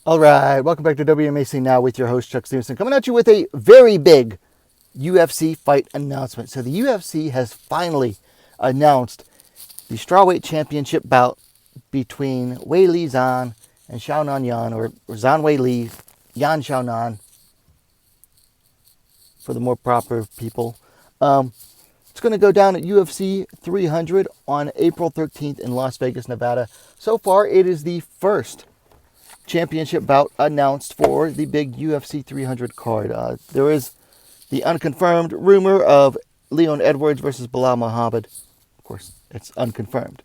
All right, welcome back to WMAC Now with your host, Chuck Stevenson, coming at you with a very big UFC fight announcement. So the UFC has finally announced the Strawweight Championship bout between Weili Zhang and Xiaonan Yan, or Zhang Weili, Yan Xiaonan, for the more proper people. It's going to go down at UFC 300 on April 13th in Las Vegas, Nevada. So far, it is the first championship bout announced for the big UFC 300 card. There is the unconfirmed rumor of Leon Edwards versus Bilal Muhammad. Of course, it's unconfirmed.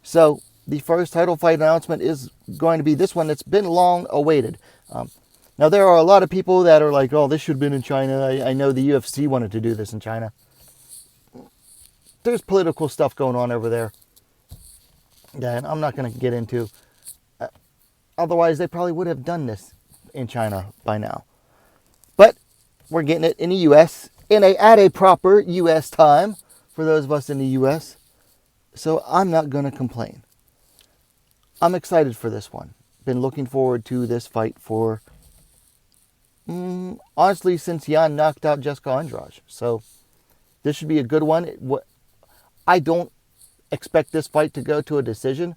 So the first title fight announcement is going to be this one that's been long awaited. Now, there are a lot of people that are like, oh, this should have been in China. I know the UFC wanted to do this in China. There's political stuff going on over there that I'm not going to get into. Otherwise, they probably would have done this in China by now. But we're getting it in the U.S. at a proper U.S. time for those of us in the U.S. So I'm not going to complain. I'm excited for this one. Been looking forward to this fight for, honestly, since Yan knocked out Jessica Andrade. So this should be a good one. I don't expect this fight to go to a decision.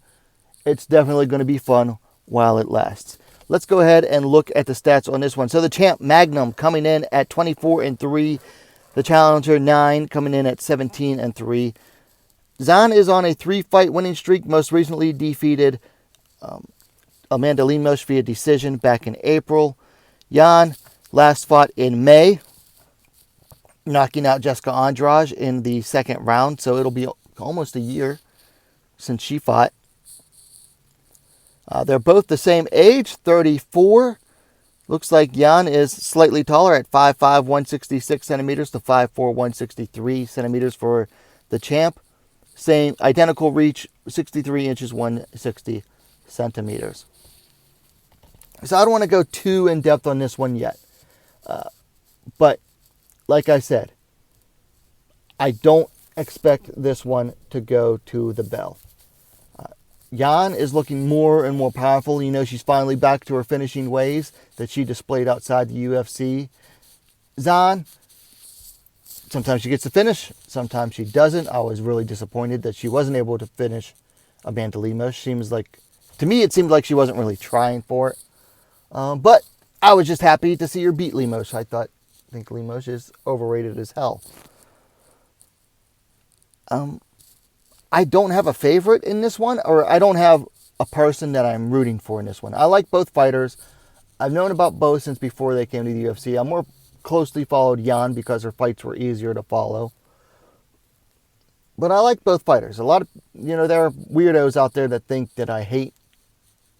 It's definitely going to be fun while it lasts. Let's go ahead and look at the stats on this one. So the champ Magnum coming in at 24-3. The challenger 9 coming in at 17-3. Zhang is on a 3-fight winning streak. Most recently defeated Amanda Lemos via decision back in April. Yan last fought in May, knocking out Jessica Andrade in the second round. So it'll be almost a year since she fought. They're both the same age, 34. Looks like Yan is slightly taller at 5'5", 166 centimeters to 5'4", 163 centimeters for the champ. Same identical reach, 63 inches, 160 centimeters. So I don't want to go too in depth on this one yet. But like I said, I don't expect this one to go to the bell. Yan is looking more and more powerful. You know, she's finally back to her finishing ways that she displayed outside the UFC. Zhang, sometimes she gets to finish, sometimes she doesn't. I was really disappointed that she wasn't able to finish Amanda Lemos. To me, it seemed like she wasn't really trying for it. But I was just happy to see her beat Lemos. I think Lemos is overrated as hell. I don't have a favorite in this one, or I don't have a person that I'm rooting for in this one. I like both fighters. I've known about both since before they came to the UFC. I more closely followed Yan because her fights were easier to follow. But I like both fighters. A lot of, there are weirdos out there that think that I hate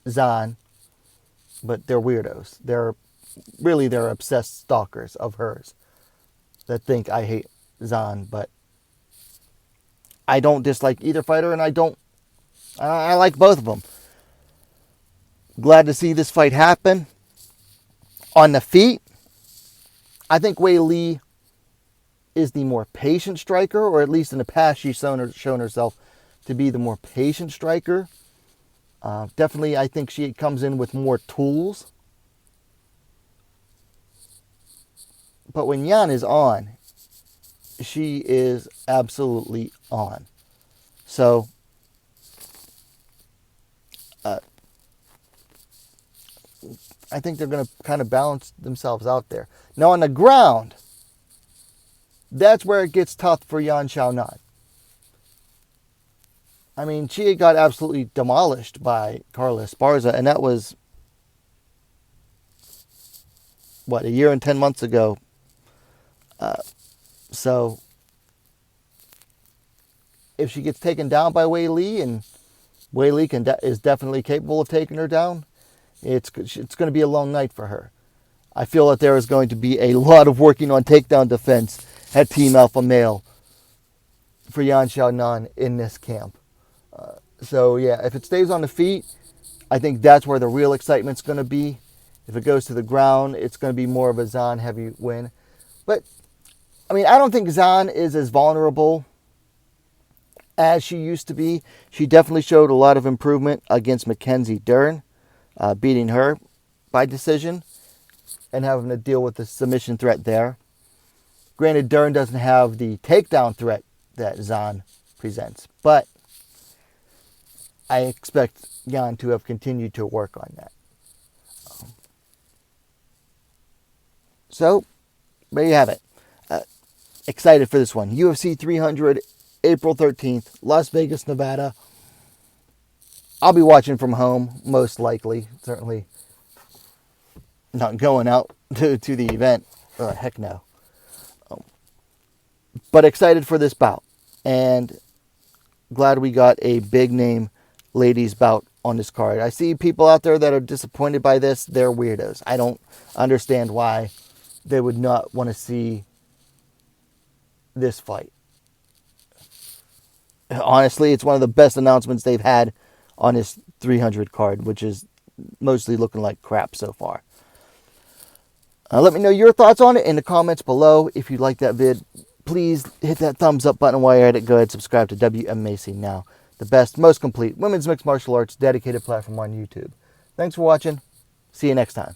Zhang, but they're weirdos. They're obsessed stalkers of hers that think I hate Zhang, but I don't dislike either fighter, and I like both of them. Glad to see this fight happen. On the feet, I think Weili is the more patient striker, or at least in the past she's shown herself to be the more patient striker. Definitely, I think she comes in with more tools. But when Yan is on, she is absolutely on. So, I think they're going to kind of balance themselves out there. Now, on the ground, that's where it gets tough for Yan Xiaonan. I mean, she got absolutely demolished by Carla Esparza, and that was, a year and 10 months ago. So, if she gets taken down by Weili, and Weili is definitely capable of taking her down, it's going to be a long night for her. I feel that there is going to be a lot of working on takedown defense at Team Alpha Male for Yan Xiaonan in this camp. So, yeah, if it stays on the feet, I think that's where the real excitement's going to be. If it goes to the ground, it's going to be more of a Zhang heavy win. But, I mean, I don't think Zhang is as vulnerable as she used to be. She definitely showed a lot of improvement against Mackenzie Dern, beating her. by decision and having to deal with the submission threat there. Granted, Dern doesn't have the takedown threat that Zhang presents, but I expect Yan to have continued to work on that. So, there you have it. Excited for this one. UFC 300, April 13th, Las Vegas, Nevada. I'll be watching from home, most likely. Certainly not going out to the event. Heck no. But excited for this bout. And glad we got a big name ladies bout on this card. I see people out there that are disappointed by this. They're weirdos. I don't understand why they would not want to see this fight. Honestly, it's one of the best announcements they've had on this 300 card, which is mostly looking like crap so far. Let me know your thoughts on it in the comments below. If you like that vid, please hit that thumbs up button while you're at it. Go ahead, subscribe to Wmma now. The best, most complete women's mixed martial arts dedicated platform on YouTube. Thanks for watching. See you next time.